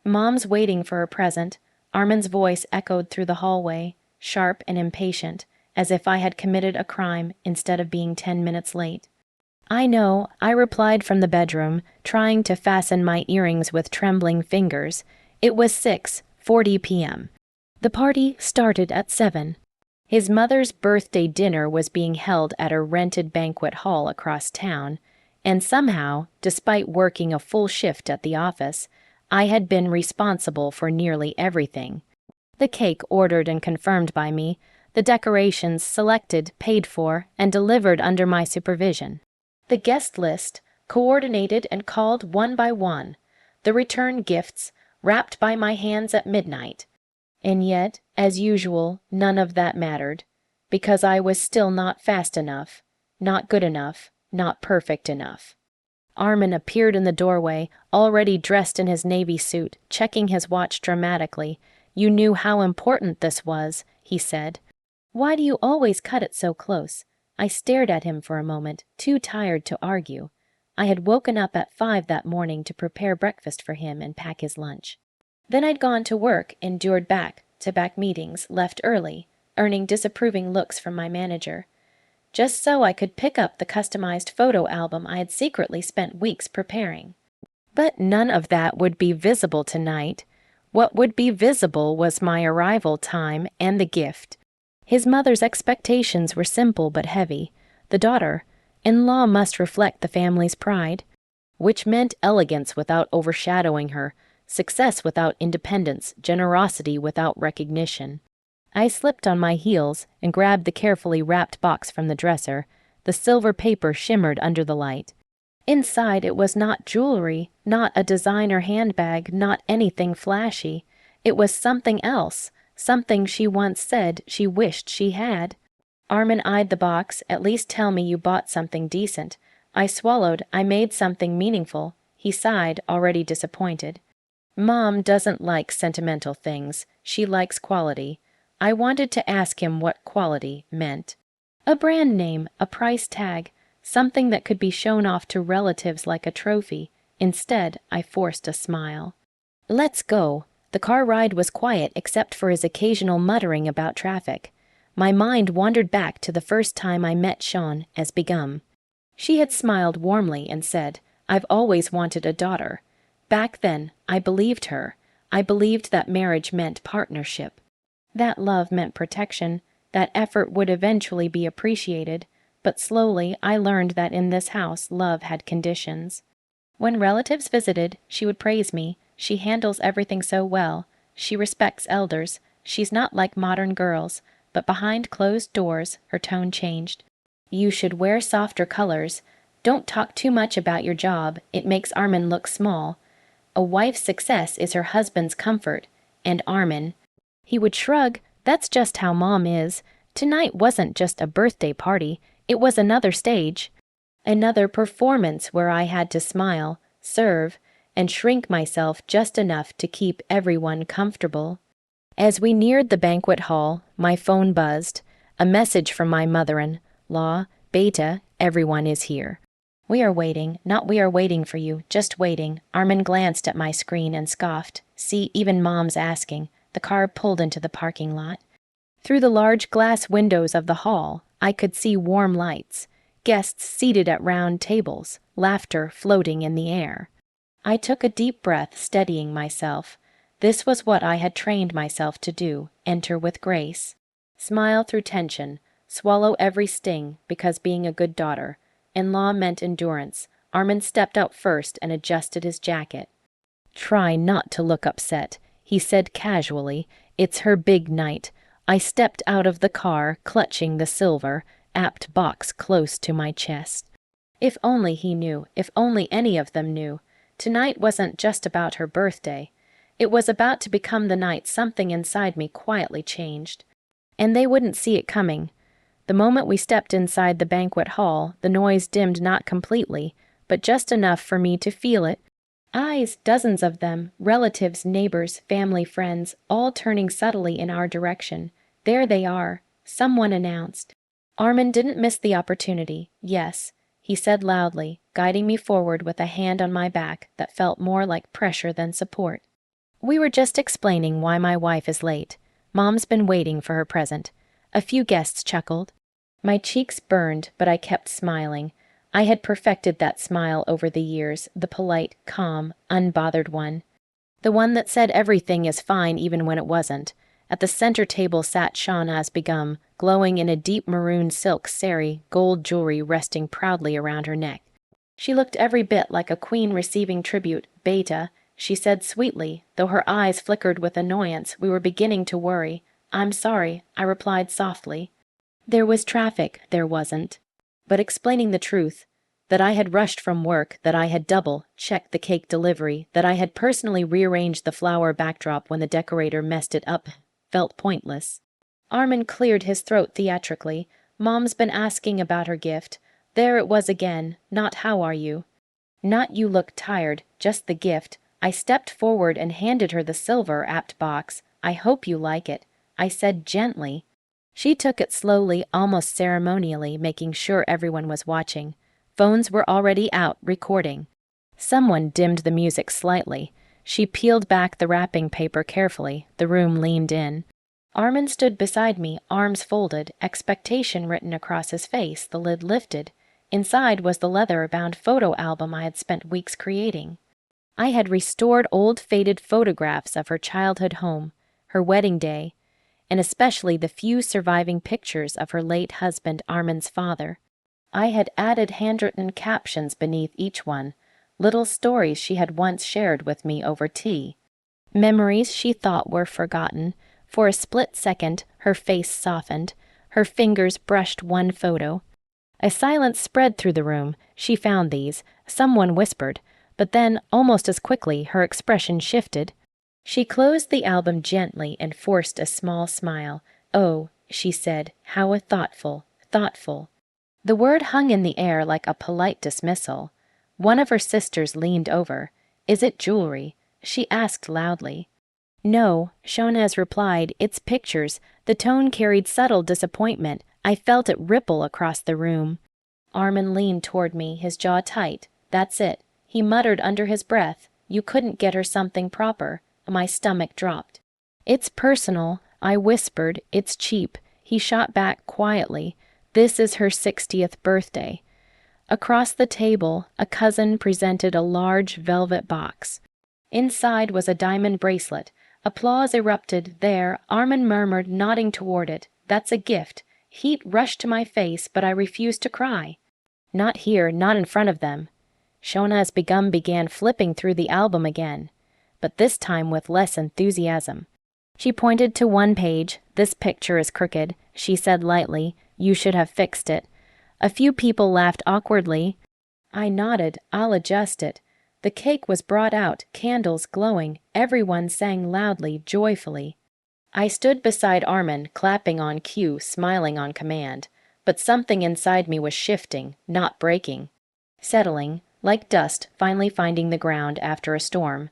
Mom's waiting for a present. Armin's voice echoed through the hallway, sharp and impatient, as if I had committed a crime instead of being 10 minutes late. I know, I replied from the bedroom, trying to fasten my earrings with trembling fingers. It was 6:40 p.m. The party started at 7. His mother's birthday dinner was being held at a rented banquet hall across town, and somehow, despite working a full shift at the office, I had been responsible for nearly everything. The cake ordered and confirmed by me, the decorations selected, paid for, and delivered under my supervision. The guest list, coordinated and called one by one, the return gifts, wrapped by my hands at midnight. And yet, as usual, none of that mattered, because I was still not fast enough, not good enough, not perfect enough. Armin appeared in the doorway, already dressed in his navy suit, checking his watch dramatically. "You knew how important this was," he said. "Why do you always cut it so close?" I stared at him for a moment, too tired to argue. I had woken up at 5 that morning to prepare breakfast for him and pack his lunch. Then I'd gone to work, endured back-to-back meetings, left early, earning disapproving looks from my manager, just so I could pick up the customized photo album I had secretly spent weeks preparing. But none of that would be visible tonight. What would be visible was my arrival time and the gift. His mother's expectations were simple but heavy. The daughter-in-law must reflect the family's pride, which meant elegance without overshadowing her, success without independence, generosity without recognition. I slipped on my heels and grabbed the carefully wrapped box from the dresser. The silver paper shimmered under the light. Inside it was not jewelry, not a designer handbag, not anything flashy. It was something else, something she once said she wished she had. Armin eyed the box. "At least tell me you bought something decent." I swallowed. "I made something meaningful." He sighed, already disappointed. "Mom doesn't like sentimental things. She likes quality." I wanted to ask him what quality meant. A brand name, a price tag, something that could be shown off to relatives like a trophy. Instead, I forced a smile. "Let's go." The car ride was quiet except for his occasional muttering about traffic. My mind wandered back to the first time I met Sean as Begum. She had smiled warmly and said, "I've always wanted a daughter." Back then, I believed her. I believed that marriage meant partnership. That love meant protection, that effort would eventually be appreciated, but slowly I learned that in this house love had conditions. When relatives visited, she would praise me. "She handles everything so well. She respects elders. She's not like modern girls." But behind closed doors, her tone changed. "You should wear softer colors. Don't talk too much about your job. It makes Armin look small. A wife's success is her husband's comfort." And Armin, he would shrug. "That's just how Mom is." Tonight wasn't just a birthday party. It was another stage. Another performance where I had to smile, serve, and shrink myself just enough to keep everyone comfortable. As we neared the banquet hall, my phone buzzed. A message from my mother-in-law. "Beta, everyone is here." "We are waiting, not we are waiting for you, just waiting." Armin glanced at my screen and scoffed. "See, even Mom's asking." The car pulled into the parking lot. Through the large glass windows of the hall, I could see warm lights, guests seated at round tables, laughter floating in the air. I took a deep breath, steadying myself. This was what I had trained myself to do, enter with grace. Smile through tension, swallow every sting, because being a good daughter-in-law meant endurance. Armin stepped out first and adjusted his jacket. "Try not to look upset," he said casually. "It's her big night." I stepped out of the car, clutching the silver, apt box close to my chest. If only he knew, if only any of them knew. Tonight wasn't just about her birthday. It was about to become the night something inside me quietly changed. And they wouldn't see it coming. The moment we stepped inside the banquet hall, the noise dimmed not completely, but just enough for me to feel it. Eyes, dozens of them, relatives, neighbors, family, friends, all turning subtly in our direction. "There they are," someone announced. Armin didn't miss the opportunity. "Yes," he said loudly, guiding me forward with a hand on my back that felt more like pressure than support. We were just explaining why my wife is late. Mom's been waiting for her present. A few guests chuckled. My cheeks burned, but I kept smiling. I had perfected that smile over the years, the polite, calm, unbothered one. The one that said everything is fine even when it wasn't. At the center table sat Shahnaz Begum, glowing in a deep maroon silk sari, gold jewelry resting proudly around her neck. She looked every bit like a queen receiving tribute. Beta, she said sweetly, though her eyes flickered with annoyance. We were beginning to worry. I'm sorry, I replied softly. There was traffic, there wasn't. But explaining the truth, that I had rushed from work, that I had double-checked the cake delivery, that I had personally rearranged the flower backdrop when the decorator messed it up, felt pointless. Armin cleared his throat theatrically. Mom's been asking about her gift. There it was again, not how are you. Not you look tired, just the gift. I stepped forward and handed her the silver-wrapped box. I hope you like it, I said gently. She took it slowly, almost ceremonially, making sure everyone was watching. Phones were already out, recording. Someone dimmed the music slightly. She peeled back the wrapping paper carefully. The room leaned in. Armin stood beside me, arms folded, expectation written across his face, the lid lifted. Inside was the leather-bound photo album I had spent weeks creating. I had restored old faded photographs of her childhood home, her wedding day, and especially the few surviving pictures of her late husband Armin's father. I had added handwritten captions beneath each one, little stories she had once shared with me over tea. Memories she thought were forgotten. For a split second, her face softened. Her fingers brushed one photo. A silence spread through the room. She found these. Someone whispered. But then, almost as quickly, her expression shifted. She closed the album gently and forced a small smile. Oh, she said, how thoughtful, thoughtful. The word hung in the air like a polite dismissal. One of her sisters leaned over. Is it jewelry? She asked loudly. No, Shahnaz replied, it's pictures. The tone carried subtle disappointment. I felt it ripple across the room. Armin leaned toward me, his jaw tight. That's it. He muttered under his breath. You couldn't get her something proper. My stomach dropped. It's personal, I whispered. It's cheap. He shot back quietly. This is her 60th birthday. Across the table, a cousin presented a large velvet box. Inside was a diamond bracelet. Applause erupted. There, Armin murmured, nodding toward it. That's a gift. Heat rushed to my face, but I refused to cry. Not here, not in front of them. Shahnaz Begum began flipping through the album again, but this time with less enthusiasm. She pointed to one page. This picture is crooked, she said lightly. You should have fixed it. A few people laughed awkwardly. I nodded. I'll adjust it. The cake was brought out, candles glowing. Everyone sang loudly, joyfully. I stood beside Armin, clapping on cue, smiling on command. But something inside me was shifting, not breaking. Settling, like dust finally finding the ground after a storm.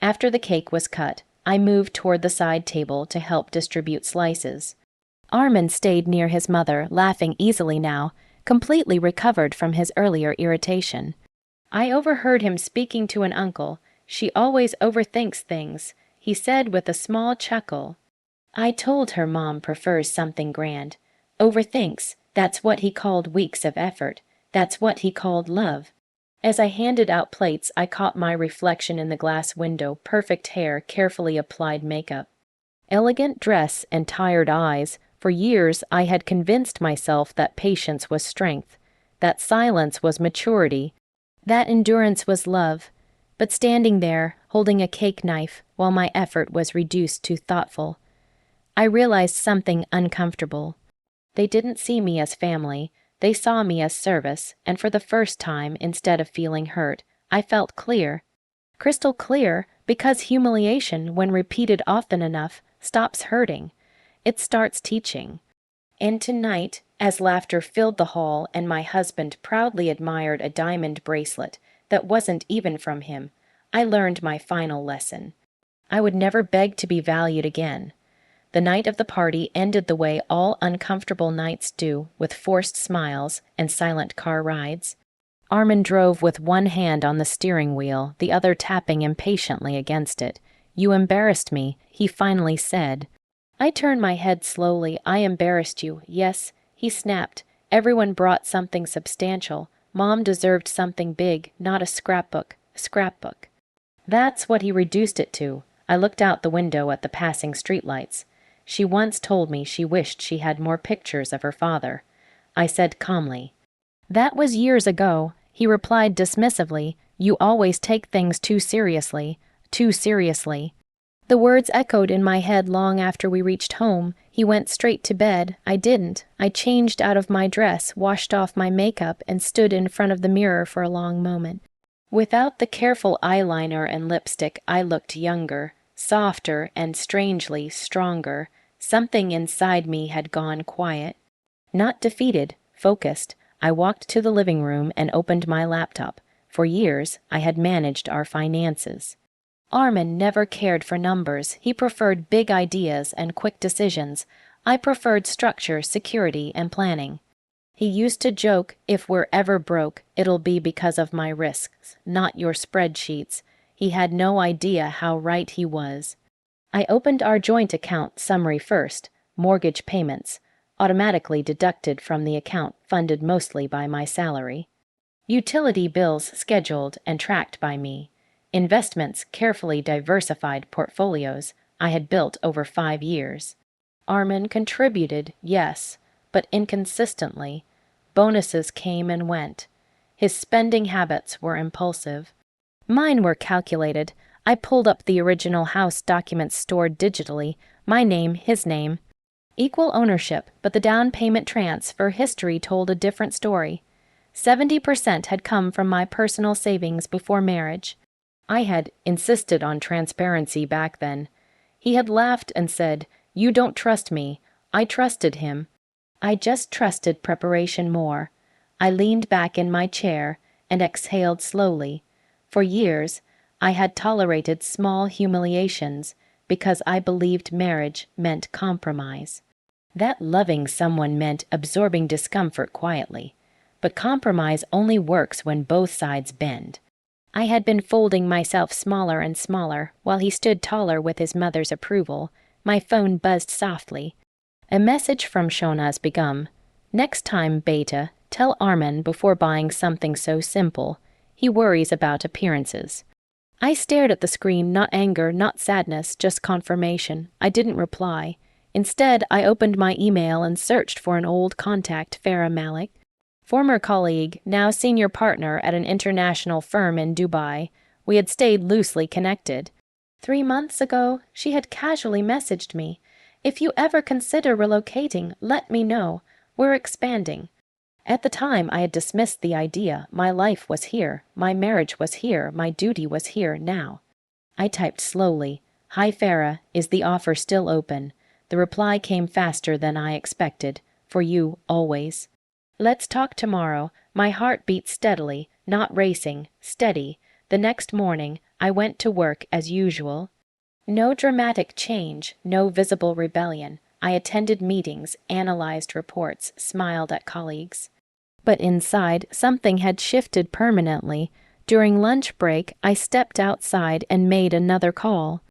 After the cake was cut, I moved toward the side table to help distribute slices. Armin stayed near his mother, laughing easily now, completely recovered from his earlier irritation. I overheard him speaking to an uncle. She always overthinks things, he said with a small chuckle. I told her Mom prefers something grand. Overthinks, that's what he called weeks of effort. That's what he called love. As I handed out plates, I caught my reflection in the glass window, perfect hair, carefully applied makeup. Elegant dress and tired eyes. For years, I had convinced myself that patience was strength, that silence was maturity, that endurance was love. But standing there, holding a cake knife, while my effort was reduced to thoughtful, I realized something uncomfortable. They didn't see me as family. They saw me as service, and for the first time, instead of feeling hurt, I felt clear. Crystal clear, because humiliation, when repeated often enough, stops hurting. It starts teaching. And tonight, as laughter filled the hall and my husband proudly admired a diamond bracelet that wasn't even from him, I learned my final lesson. I would never beg to be valued again. The night of the party ended the way all uncomfortable nights do, with forced smiles and silent car rides. Armin drove with one hand on the steering wheel, the other tapping impatiently against it. "You embarrassed me," he finally said. I turned my head slowly. "I embarrassed you, yes," he snapped. "Everyone brought something substantial. Mom deserved something big, not a scrapbook. A scrapbook." That's what he reduced it to. I looked out the window at the passing streetlights. "She once told me she wished she had more pictures of her father," I said calmly. "That was years ago," he replied dismissively. "You always take things too seriously. Too seriously." The words echoed in my head long after we reached home. He went straight to bed. I didn't. I changed out of my dress, washed off my makeup, and stood in front of the mirror for a long moment. Without the careful eyeliner and lipstick, I looked younger, softer, and strangely stronger. Something inside me had gone quiet. Not defeated, focused, I walked to the living room and opened my laptop. For years, I had managed our finances. Armin never cared for numbers. He preferred big ideas and quick decisions. I preferred structure, security, and planning. He used to joke, "If we're ever broke, it'll be because of my risks, not your spreadsheets." He had no idea how right he was. I opened our joint account summary first, mortgage payments, automatically deducted from the account funded mostly by my salary. Utility bills scheduled and tracked by me. Investments, carefully diversified portfolios I had built over 5 years. Armin contributed, yes, but inconsistently. Bonuses came and went. His spending habits were impulsive. Mine were calculated. I pulled up the original house documents stored digitally, my name, his name. Equal ownership, but the down payment transfer history told a different story. 70% had come from my personal savings before marriage. I had insisted on transparency back then. He had laughed and said, "You don't trust me." I trusted him. I just trusted preparation more. I leaned back in my chair and exhaled slowly. For years, I had tolerated small humiliations because I believed marriage meant compromise. That loving someone meant absorbing discomfort quietly. But compromise only works when both sides bend. I had been folding myself smaller and smaller while he stood taller with his mother's approval. My phone buzzed softly. A message from Shona's begun. "Next time, Beta, tell Armin before buying something so simple. He worries about appearances." I stared at the screen, not anger, not sadness, just confirmation. I didn't reply. Instead, I opened my email and searched for an old contact, Farah Malik. Former colleague, now senior partner at an international firm in Dubai. We had stayed loosely connected. 3 months ago, she had casually messaged me. "If you ever consider relocating, let me know. We're expanding." At the time, I had dismissed the idea. My life was here. My marriage was here. My duty was here now. I typed slowly. "Hi Farah, is the offer still open?" The reply came faster than I expected. "For you, always." "Let's talk tomorrow." My heart beat steadily, not racing, steady. The next morning, I went to work as usual. No dramatic change, no visible rebellion. I attended meetings, analyzed reports, smiled at colleagues. But inside, something had shifted permanently. During lunch break, I stepped outside and made another call.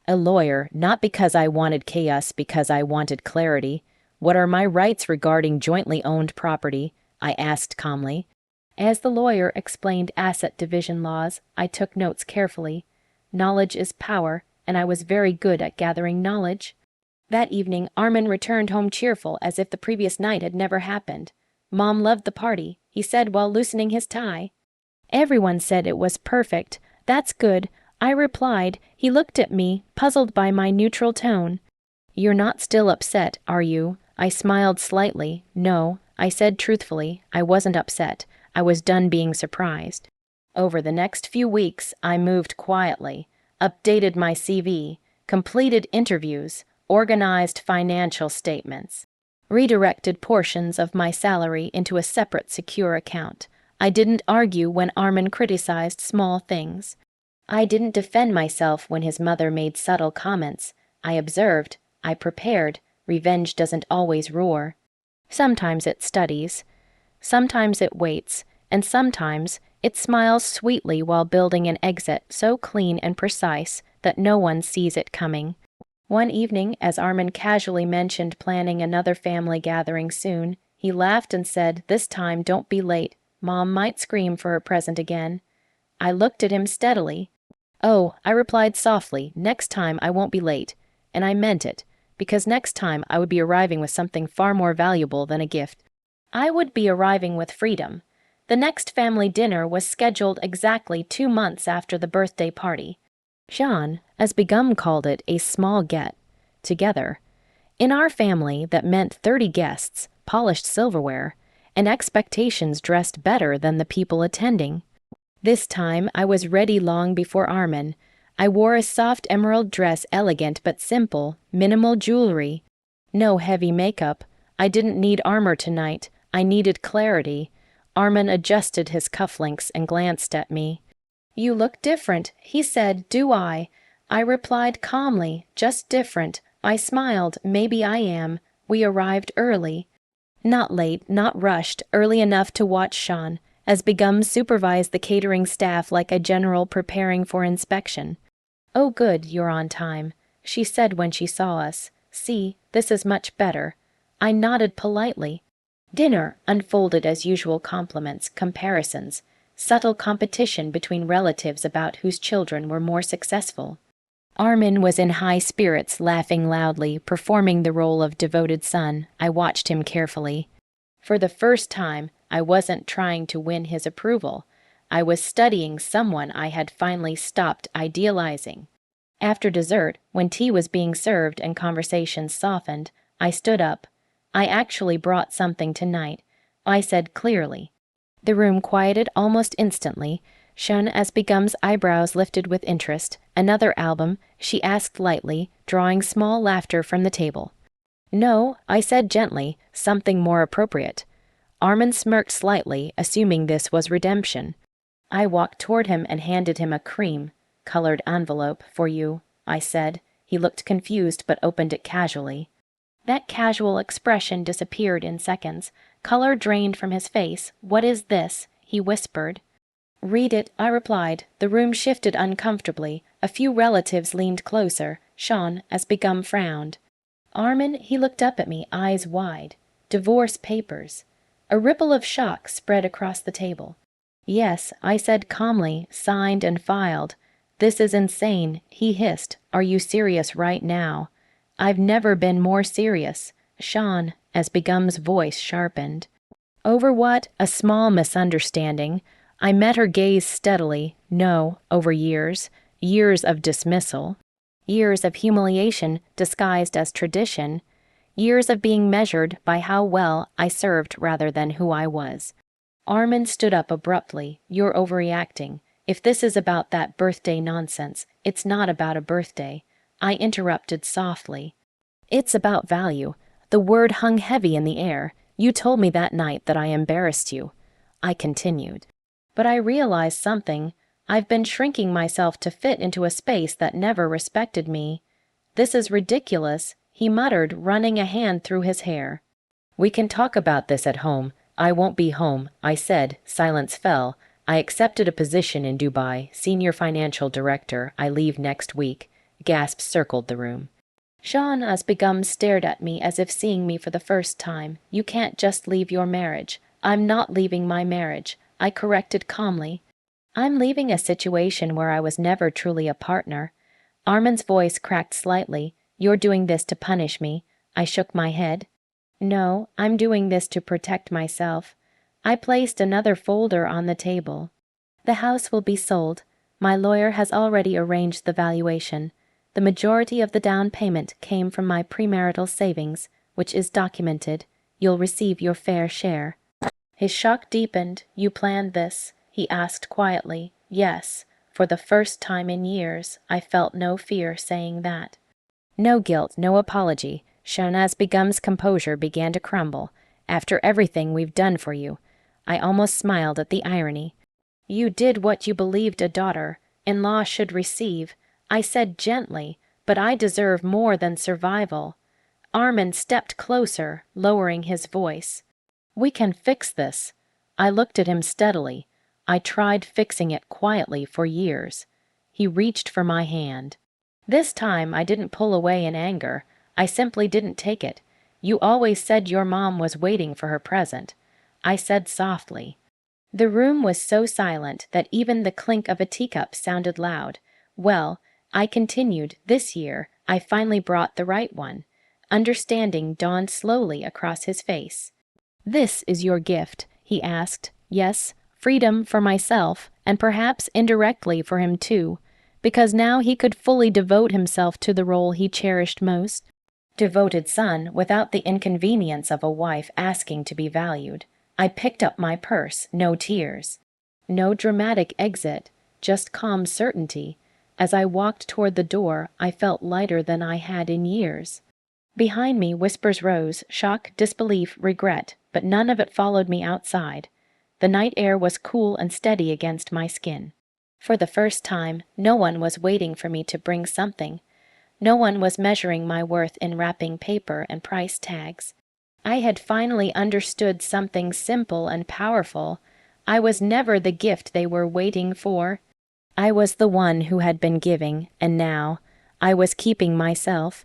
A lawyer, not because I wanted chaos, because I wanted clarity. "What are my rights regarding jointly owned property?" I asked calmly. As the lawyer explained asset division laws, I took notes carefully. Knowledge is power, and I was very good at gathering knowledge. That evening, Armin returned home cheerful, as if the previous night had never happened. "Mom loved the party," he said while loosening his tie. "Everyone said it was perfect." "That's good," I replied. He looked at me, puzzled by my neutral tone. "You're not still upset, are you?" I smiled slightly. "No," I said truthfully. I wasn't upset. I was done being surprised. Over the next few weeks, I moved quietly, updated my CV, completed interviews, organized financial statements, redirected portions of my salary into a separate secure account. I didn't argue when Armin criticized small things. I didn't defend myself when his mother made subtle comments. I observed. I prepared. Revenge doesn't always roar. Sometimes it studies. Sometimes it waits. And sometimes It smiles sweetly while building an exit so clean and precise that no one sees it coming. One evening, as Armin casually mentioned planning another family gathering soon, he laughed and said, "This time don't be late. Mom might scream for her present again." I looked at him steadily. "Oh," I replied softly, "next time I won't be late." And I meant it, because next time I would be arriving with something far more valuable than a gift. I would be arriving with freedom. The next family dinner was scheduled exactly 2 months after the birthday party. Jean, as Begum called it, a small get-together. In our family, that meant 30 guests, polished silverware, and expectations dressed better than the people attending. This time, I was ready long before Armin. I wore a soft emerald dress, elegant but simple, minimal jewelry. No heavy makeup. I didn't need armor tonight. I needed clarity. Armin adjusted his cufflinks and glanced at me. "You look different," he said. "Do I?" I replied calmly, "Just different." I smiled. "Maybe I am." We arrived early. Not late, not rushed, early enough to watch Sean, as Begum supervised the catering staff like a general preparing for inspection. "Oh good, you're on time," she said when she saw us. "See, this is much better." I nodded politely. Dinner unfolded as usual, compliments, comparisons, subtle competition between relatives about whose children were more successful. Armin was in high spirits, laughing loudly, performing the role of devoted son. I watched him carefully. For the first time, I wasn't trying to win his approval. I was studying someone I had finally stopped idealizing. After dessert, when tea was being served and conversations softened, I stood up. "I actually brought something tonight," I said clearly. The room quieted almost instantly, shown as Begum's eyebrows lifted with interest. "Another album?" she asked lightly, drawing small laughter from the table. "No," I said gently, "something more appropriate." Armin smirked slightly, assuming this was redemption. I walked toward him and handed him a cream-colored envelope. "For you," I said. He looked confused but opened it casually. That casual expression disappeared in seconds. Color drained from his face. "What is this?" he whispered. "Read it," I replied. The room shifted uncomfortably. A few relatives leaned closer. Sean, as Begum, frowned. "Armin," he looked up at me, eyes wide. "Divorce papers." A ripple of shock spread across the table. "Yes," I said calmly, "signed and filed." "This is insane," he hissed. "Are you serious right now?" "I've never been more serious." "Sean," as Begum's voice sharpened. "Over what?" "A small misunderstanding." I met her gaze steadily. "No, over years. Years of dismissal. Years of humiliation disguised as tradition. Years of being measured by how well I served rather than who I was." Armin stood up abruptly. "You're overreacting. If this is about that birthday nonsense, it's not about a birthday." I interrupted softly. "It's about value." The word hung heavy in the air. "You told me that night that I embarrassed you." I continued. "But I realized something. I've been shrinking myself to fit into a space that never respected me." "This is ridiculous," he muttered, running a hand through his hair. "We can talk about this at home." "I won't be home," I said. Silence fell. "I accepted a position in Dubai, senior financial director. I leave next week." Gasps circled the room. Sean, as Begum, stared at me as if seeing me for the first time. "You can't just leave your marriage." "I'm not leaving my marriage," I corrected calmly. "I'm leaving a situation where I was never truly a partner." Armin's voice cracked slightly. "You're doing this to punish me." I shook my head. "No, I'm doing this to protect myself." I placed another folder on the table. "The house will be sold. My lawyer has already arranged the valuation. The majority of the down payment came from my premarital savings, which is documented. You'll receive your fair share." His shock deepened. "You planned this?" he asked quietly. "Yes." For the first time in years, I felt no fear saying that. No guilt, no apology. Shahnaz Begum's composure began to crumble. "After everything we've done for you." I almost smiled at the irony. "You did what you believed a daughter-in-law should receive." I said gently, "But I deserve more than survival." Armin stepped closer, lowering his voice. "We can fix this." I looked at him steadily. I tried fixing it quietly for years. He reached for my hand. This time I didn't pull away in anger. I simply didn't take it. You always said your mom was waiting for her present, I said softly. The room was so silent that even the clink of a teacup sounded loud. Well, I continued, this year, I finally brought the right one. Understanding dawned slowly across his face. This is your gift, he asked. Yes, freedom for myself, and perhaps indirectly for him too, because now he could fully devote himself to the role he cherished most. Devoted son without the inconvenience of a wife asking to be valued. I picked up my purse, no tears. No dramatic exit, just calm certainty. As I walked toward the door, I felt lighter than I had in years. Behind me, whispers rose, shock, disbelief, regret, but none of it followed me outside. The night air was cool and steady against my skin. For the first time, no one was waiting for me to bring something. No one was measuring my worth in wrapping paper and price tags. I had finally understood something simple and powerful. I was never the gift they were waiting for. I was the one who had been giving, and now I was keeping myself.